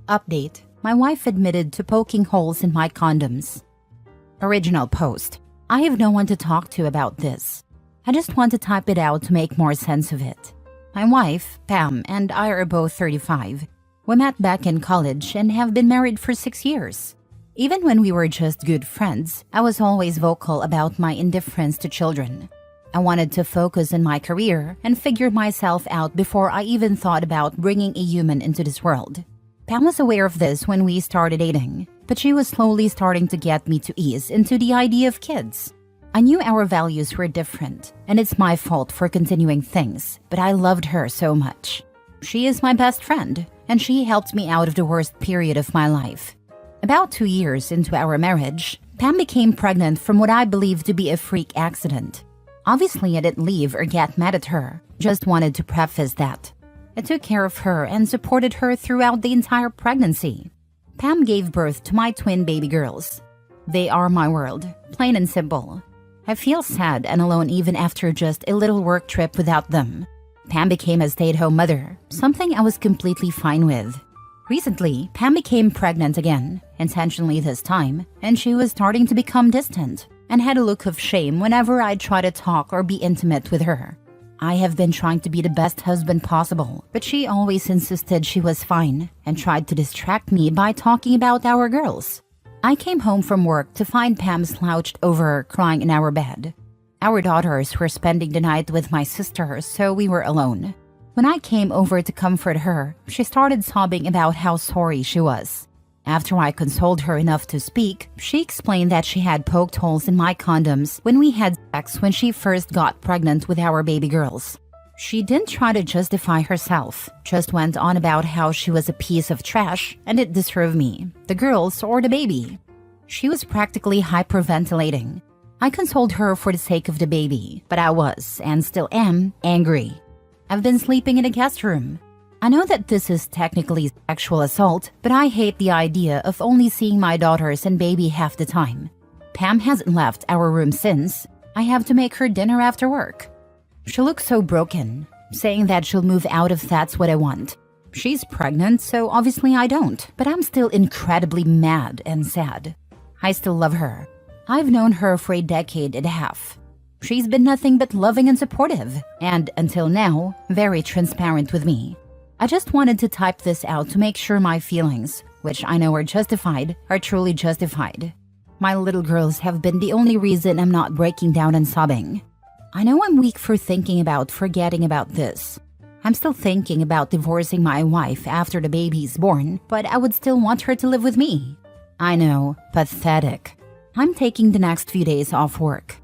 Update: my wife admitted to poking holes in my condoms. Original post: I have no one to talk to about this. I just want to type it out to make more sense of it. My wife, Pam, and I are both 35. We met back in college and have been married for 6 years. Even when we were just good friends, I was always vocal about my indifference to children. I wanted to focus on my career and figure myself out before I even thought about bringing a human into this world. Pam was aware of this when we started dating, but she was slowly starting to get me to ease into the idea of kids. I knew our values were different, and it's my fault for continuing things, but I loved her so much. She is my best friend, and she helped me out of the worst period of my life. About 2 years into our marriage, Pam became pregnant from what I believe to be a freak accident. Obviously, I didn't leave or get mad at her, just wanted to preface that. I took care of her and supported her throughout the entire pregnancy. Pam gave birth to my twin baby girls. They are my world, plain and simple. I feel sad and alone even after just a little work trip without them. Pam became a stay-at-home mother, something I was completely fine with. Recently, Pam became pregnant again, intentionally this time, and she was starting to become distant and had a look of shame whenever I tried to talk or be intimate with her. I have been trying to be the best husband possible, but she always insisted she was fine and tried to distract me by talking about our girls. I came home from work to find Pam slouched over crying in our bed. Our daughters were spending the night with my sister, so we were alone. When I came over to comfort her, she started sobbing about how sorry she was. After I consoled her enough to speak, she explained that she had poked holes in my condoms when we had sex when she first got pregnant with our baby girls. She didn't try to justify herself, just went on about how she was a piece of trash and it deserved me, the girls or the baby. She was practically hyperventilating. I consoled her for the sake of the baby, but I was, and still am, angry. I've been sleeping in a guest room. I know that this is technically sexual assault, but I hate the idea of only seeing my daughters and baby half the time. Pam hasn't left our room since. I have to make her dinner after work. She looks so broken, saying that she'll move out if that's what I want. She's pregnant, so obviously I don't, but I'm still incredibly mad and sad. I still love her. I've known her for a decade and a half. She's been nothing but loving and supportive, and until now, very transparent with me. I just wanted to type this out to make sure my feelings, which I know are justified, are truly justified. My little girls have been the only reason I'm not breaking down and sobbing. I know I'm weak for thinking about forgetting about this. I'm still thinking about divorcing my wife after the baby's born, but I would still want her to live with me. I know, pathetic. I'm taking the next few days off work.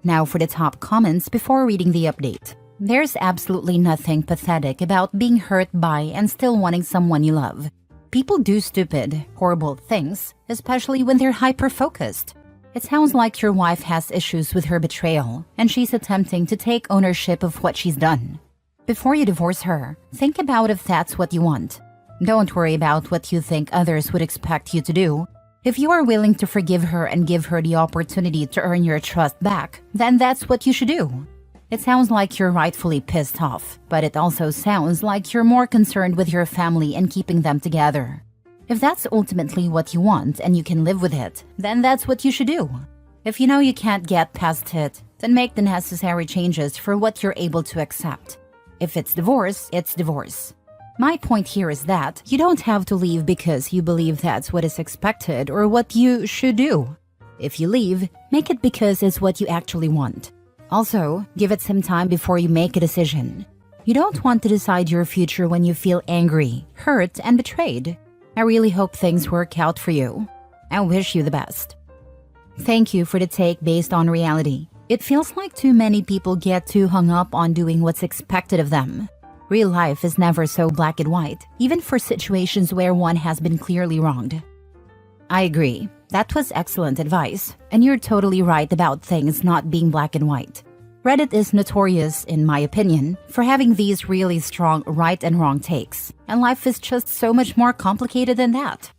Now for the top comments before reading the update. There's absolutely nothing pathetic about being hurt by and still wanting someone you love. People do stupid, horrible things, especially when they're hyper-focused. It sounds like your wife has issues with her betrayal, and she's attempting to take ownership of what she's done. Before you divorce her, think about if that's what you want. Don't worry about what you think others would expect you to do. If you are willing to forgive her and give her the opportunity to earn your trust back, then that's what you should do. It sounds like you're rightfully pissed off, but it also sounds like you're more concerned with your family and keeping them together. If that's ultimately what you want and you can live with it, then that's what you should do. If you know you can't get past it, then make the necessary changes for what you're able to accept. If it's divorce, it's divorce. My point here is that you don't have to leave because you believe that's what is expected or what you should do. If you leave, make it because it's what you actually want. Also, give it some time before you make a decision. You don't want to decide your future when you feel angry, hurt, and betrayed. I really hope things work out for you. I wish you the best. Thank you for the take based on reality. It feels like too many people get too hung up on doing what's expected of them. Real life is never so black and white, even for situations where one has been clearly wronged. I agree. That was excellent advice, and you're totally right about things not being black and white. Reddit is notorious, in my opinion, for having these really strong right and wrong takes, and life is just so much more complicated than that.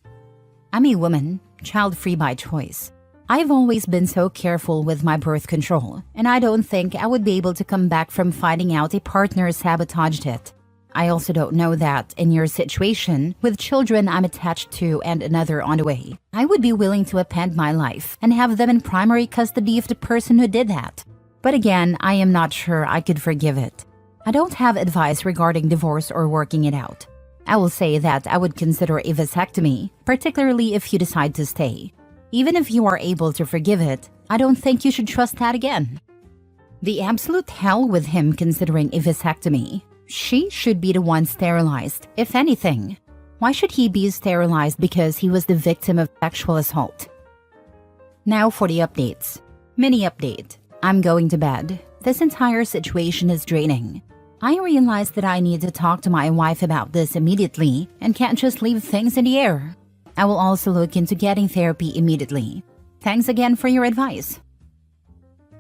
I'm a woman, child-free by choice. I've always been so careful with my birth control, and I don't think I would be able to come back from finding out a partner sabotaged it. I also don't know that, in your situation, with children I'm attached to and another on the way, I would be willing to append my life and have them in primary custody of the person who did that. But again, I am not sure I could forgive it. I don't have advice regarding divorce or working it out. I will say that I would consider a vasectomy, particularly if you decide to stay. Even if you are able to forgive it, I don't think you should trust that again. The absolute hell with him considering a vasectomy. She should be the one sterilized, if anything. Why should he be sterilized because he was the victim of sexual assault? Now for the updates. Mini update. I'm going to bed. This entire situation is draining. I realized that I need to talk to my wife about this immediately and can't just leave things in the air. I will also look into getting therapy immediately. Thanks again for your advice.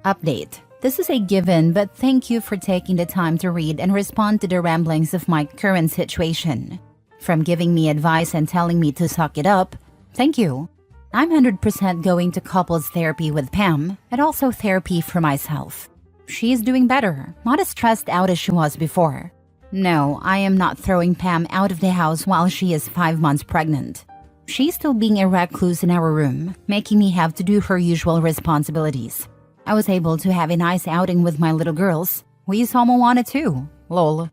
Update. This is a given, but thank you for taking the time to read and respond to the ramblings of my current situation. From giving me advice and telling me to suck it up, thank you. I'm 100% going to couples therapy with Pam and also therapy for myself. She's doing better, not as stressed out as she was before. No, I am not throwing Pam out of the house while she is 5 months pregnant. She's still being a recluse in our room, making me have to do her usual responsibilities. I was able to have a nice outing with my little girls. We saw Moana too. Lol.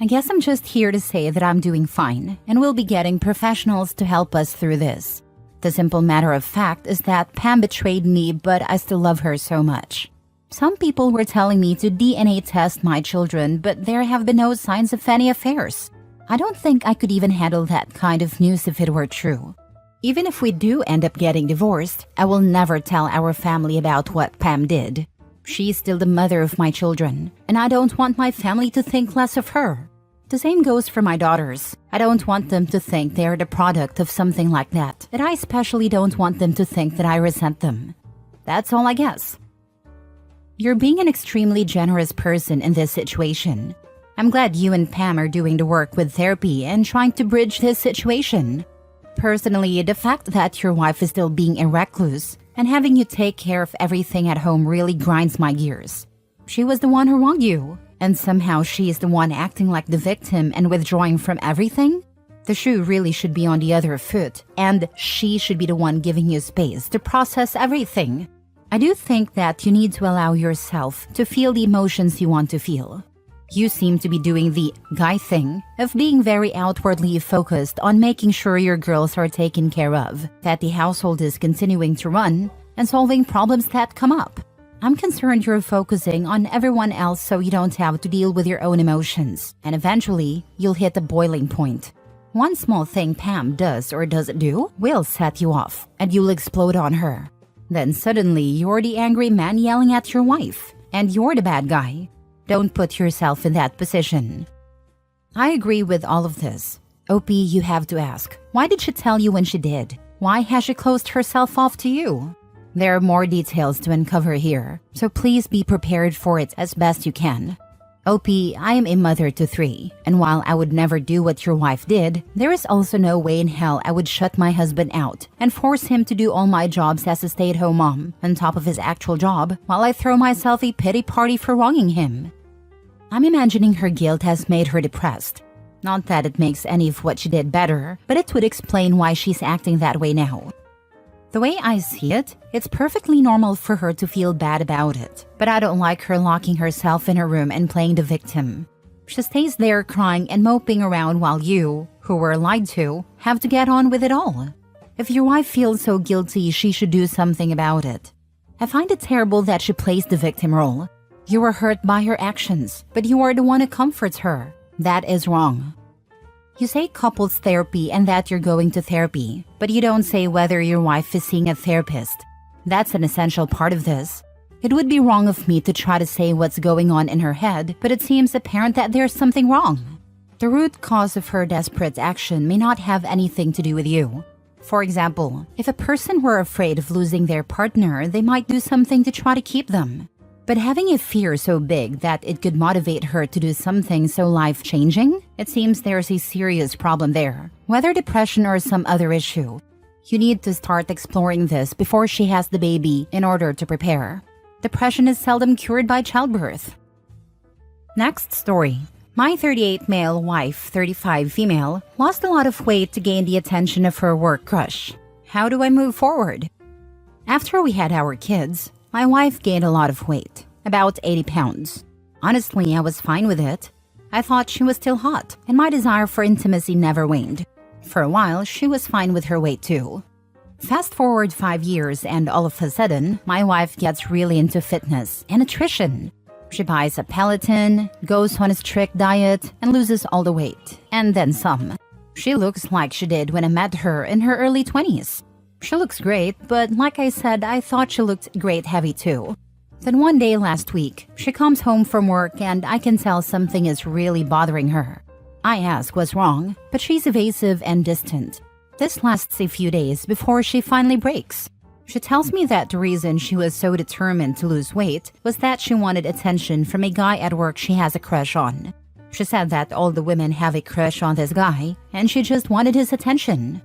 I guess I'm just here to say that I'm doing fine and we'll be getting professionals to help us through this. The simple matter of fact is that Pam betrayed me, but I still love her so much. Some people were telling me to DNA test my children, but there have been no signs of any affairs. I don't think I could even handle that kind of news if it were true. Even if we do end up getting divorced, I will never tell our family about what Pam did. She's still the mother of my children, and I don't want my family to think less of her. The same goes for my daughters. I don't want them to think they are the product of something like that, and I especially don't want them to think that I resent them. That's all, I guess. You're being an extremely generous person in this situation. I'm glad you and Pam are doing the work with therapy and trying to bridge this situation. Personally, the fact that your wife is still being a recluse and having you take care of everything at home really grinds my gears. She was the one who wronged you, and somehow she is the one acting like the victim and withdrawing from everything? The shoe really should be on the other foot, and she should be the one giving you space to process everything. I do think that you need to allow yourself to feel the emotions you want to feel. You seem to be doing the guy thing of being very outwardly focused on making sure your girls are taken care of, that the household is continuing to run, and solving problems that come up. I'm concerned you're focusing on everyone else so you don't have to deal with your own emotions, and eventually, you'll hit a boiling point. One small thing Pam does or doesn't do will set you off, and you'll explode on her. Then suddenly, you're the angry man yelling at your wife, and you're the bad guy. Don't put yourself in that position. I agree with all of this. OP, you have to ask, why did she tell you when she did? Why has she closed herself off to you? There are more details to uncover here, so please be prepared for it as best you can. OP, I am a mother to 3, and while I would never do what your wife did, there is also no way in hell I would shut my husband out and force him to do all my jobs as a stay-at-home mom on top of his actual job while I throw myself a pity party for wronging him. I'm imagining her guilt has made her depressed. Not that it makes any of what she did better, but it would explain why she's acting that way now. The way I see it, it's perfectly normal for her to feel bad about it, but I don't like her locking herself in her room and playing the victim. She stays there crying and moping around while you, who were lied to, have to get on with it all. If your wife feels so guilty, she should do something about it. I find it terrible that she plays the victim role. You were hurt by her actions, but you are the one who comforts her. That is wrong. You say couples therapy and that you're going to therapy, but you don't say whether your wife is seeing a therapist. That's an essential part of this. It would be wrong of me to try to say what's going on in her head, but it seems apparent that there's something wrong. The root cause of her desperate action may not have anything to do with you. For example, if a person were afraid of losing their partner, they might do something to try to keep them. But having a fear so big that it could motivate her to do something so life-changing, it seems there's a serious problem there, whether depression or some other issue. You need to start exploring this before she has the baby in order to prepare. Depression is seldom cured by childbirth. Next story. My 38 male wife, 35 female, lost a lot of weight to gain the attention of her work crush. How do I move forward? After we had our kids, my wife gained a lot of weight, about 80 pounds. Honestly, I was fine with it. I thought she was still hot, and my desire for intimacy never waned. For a while, she was fine with her weight too. Fast forward 5 years and all of a sudden, my wife gets really into fitness and nutrition. She buys a Peloton, goes on a strict diet, and loses all the weight, and then some. She looks like she did when I met her in her early 20s. She looks great, but like I said, I thought she looked great heavy too. Then one day last week, she comes home from work and I can tell something is really bothering her. I ask what's wrong, but she's evasive and distant. This lasts a few days before she finally breaks. She tells me that the reason she was so determined to lose weight was that she wanted attention from a guy at work she has a crush on. She said that all the women have a crush on this guy, and she just wanted his attention.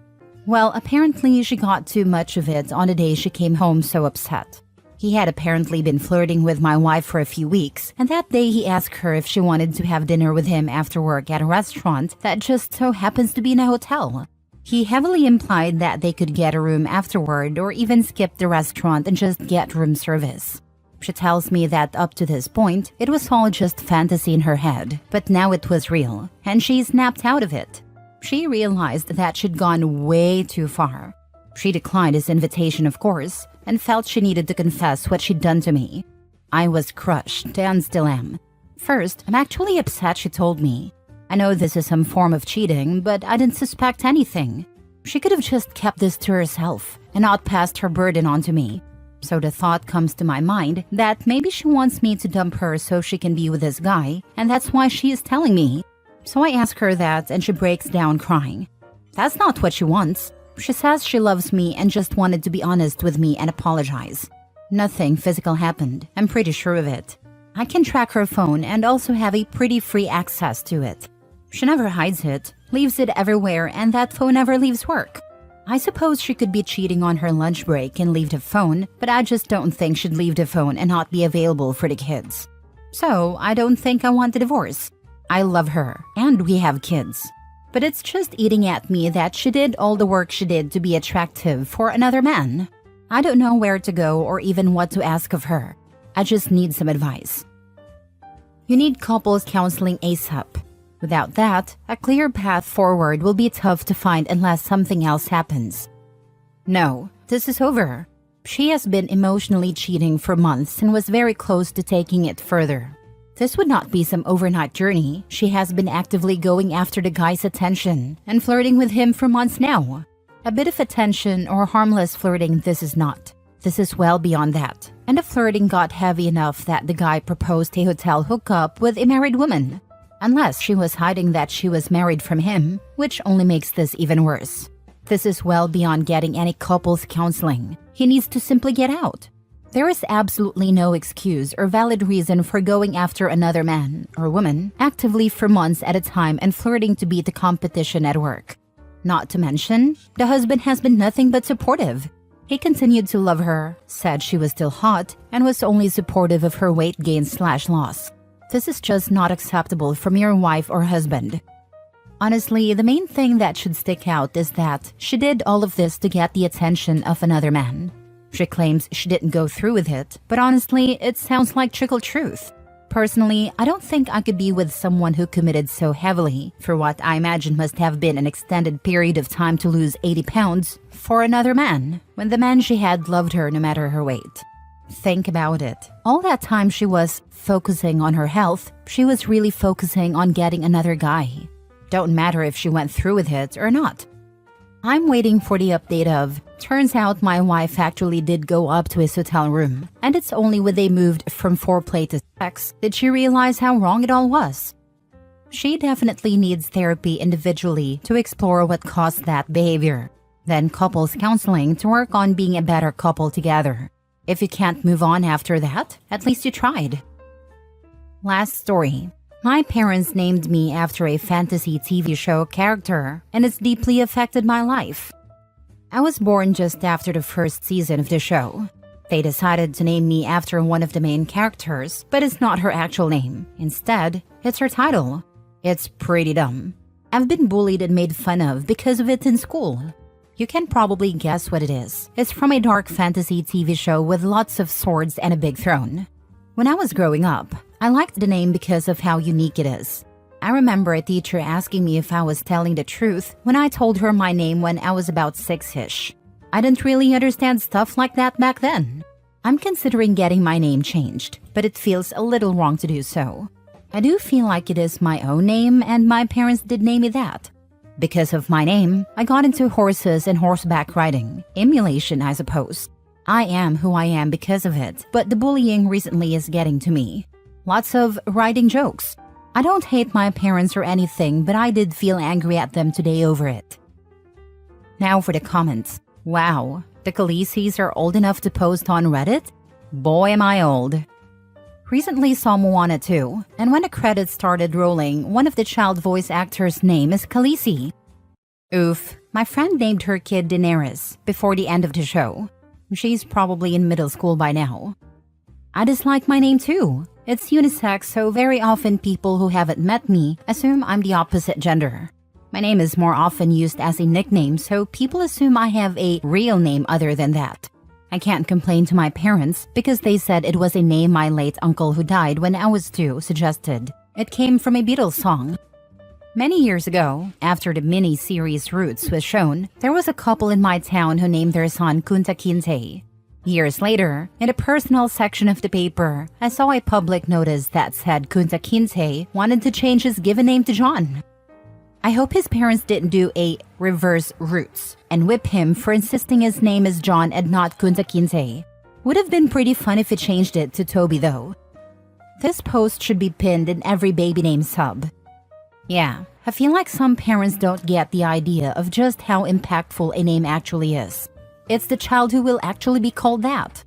Well, apparently she got too much of it on the day she came home so upset. He had apparently been flirting with my wife for a few weeks, and that day he asked her if she wanted to have dinner with him after work at a restaurant that just so happens to be in a hotel. He heavily implied that they could get a room afterward or even skip the restaurant and just get room service. She tells me that up to this point, it was all just fantasy in her head, but now it was real, and she snapped out of it. She realized that she'd gone way too far. She declined his invitation, of course, and felt she needed to confess what she'd done to me. I was crushed and still am. First, I'm actually upset she told me. I know this is some form of cheating, but I didn't suspect anything. She could have just kept this to herself and not passed her burden on to me. So the thought comes to my mind that maybe she wants me to dump her so she can be with this guy, and that's why she is telling me. So I ask her that and she breaks down crying. That's not what she wants. She says she loves me and just wanted to be honest with me and apologize. Nothing physical happened, I'm pretty sure of it. I can track her phone and also have a pretty free access to it. She never hides it, leaves it everywhere, and that phone never leaves work. I suppose she could be cheating on her lunch break and leave the phone, but I just don't think she'd leave the phone and not be available for the kids. So I don't think I want a divorce. I love her, and we have kids. But it's just eating at me that she did all the work she did to be attractive for another man. I don't know where to go or even what to ask of her. I just need some advice. You need couples counseling ASAP. Without that, a clear path forward will be tough to find unless something else happens. No, this is over. She has been emotionally cheating for months and was very close to taking it further. This would not be some overnight journey. She has been actively going after the guy's attention and flirting with him for months now. A bit of attention or harmless flirting this is not. This is well beyond that. And the flirting got heavy enough that the guy proposed a hotel hookup with a married woman. Unless she was hiding that she was married from him, which only makes this even worse. This is well beyond getting any couples counseling. He needs to simply get out. There is absolutely no excuse or valid reason for going after another man or woman actively for months at a time and flirting to beat the competition at work. Not to mention, the husband has been nothing but supportive. He continued to love her, said she was still hot, and was only supportive of her weight gain/loss. This is just not acceptable from your wife or husband. Honestly, the main thing that should stick out is that she did all of this to get the attention of another man. She claims she didn't go through with it, but honestly, it sounds like trickle truth. Personally, I don't think I could be with someone who committed so heavily for what I imagine must have been an extended period of time to lose 80 pounds for another man, when the man she had loved her no matter her weight. Think about it. All that time she was focusing on her health, she was really focusing on getting another guy. Don't matter if she went through with it or not. I'm waiting for the update of, turns out my wife actually did go up to his hotel room, and it's only when they moved from foreplay to sex did she realize how wrong it all was. She definitely needs therapy individually to explore what caused that behavior, then couples counseling to work on being a better couple together. If you can't move on after that, at least you tried. Last story. My parents named me after a fantasy TV show character, and it's deeply affected my life. I was born just after the first season of the show. They decided to name me after one of the main characters, but it's not her actual name. Instead, it's her title. It's pretty dumb. I've been bullied and made fun of because of it in school. You can probably guess what it is. It's from a dark fantasy TV show with lots of swords and a big throne. When I was growing up, I liked the name because of how unique it is. I remember a teacher asking me if I was telling the truth when I told her my name when I was about 6-ish. I didn't really understand stuff like that back then. I'm considering getting my name changed, but it feels a little wrong to do so. I do feel like it is my own name and my parents did name me that. Because of my name, I got into horses and horseback riding. Emulation, I suppose. I am who I am because of it, but the bullying recently is getting to me. Lots of riding jokes. I don't hate my parents or anything, but I did feel angry at them today over it. Now for the comments. Wow, the Khaleesi's are old enough to post on Reddit? Boy, am I old. Recently saw Moana 2, and when the credits started rolling, one of the child voice actors' name is Khaleesi. Oof, my friend named her kid Daenerys before the end of the show. She's probably in middle school by now. I dislike my name too. It's unisex, so very often people who haven't met me assume I'm the opposite gender. My name is more often used as a nickname, so people assume I have a real name other than that. I can't complain to my parents because they said it was a name my late uncle who died when I was 2 suggested. It came from a Beatles song. Many years ago, after the mini-series Roots was shown, there was a couple in my town who named their son Kunta Kinte. Years later, in the personal section of the paper, I saw a public notice that said Kunta Kinte wanted to change his given name to John. I hope his parents didn't do a reverse Roots and whip him for insisting his name is John and not Kunta Kinte. Would have been pretty fun if it changed it to Toby though. This post should be pinned in every baby name sub. Yeah, I feel like some parents don't get the idea of just how impactful a name actually is. It's the child who will actually be called that.